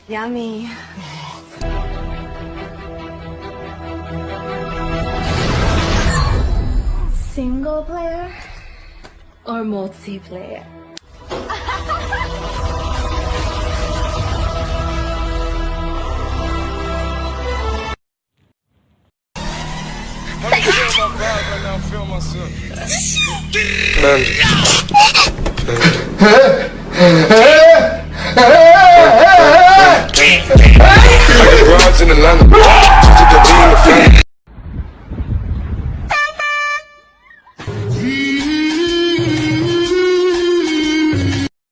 Yummy. Single player or multiplayer? Mano, feel my vibe right now, feel myself. Bence.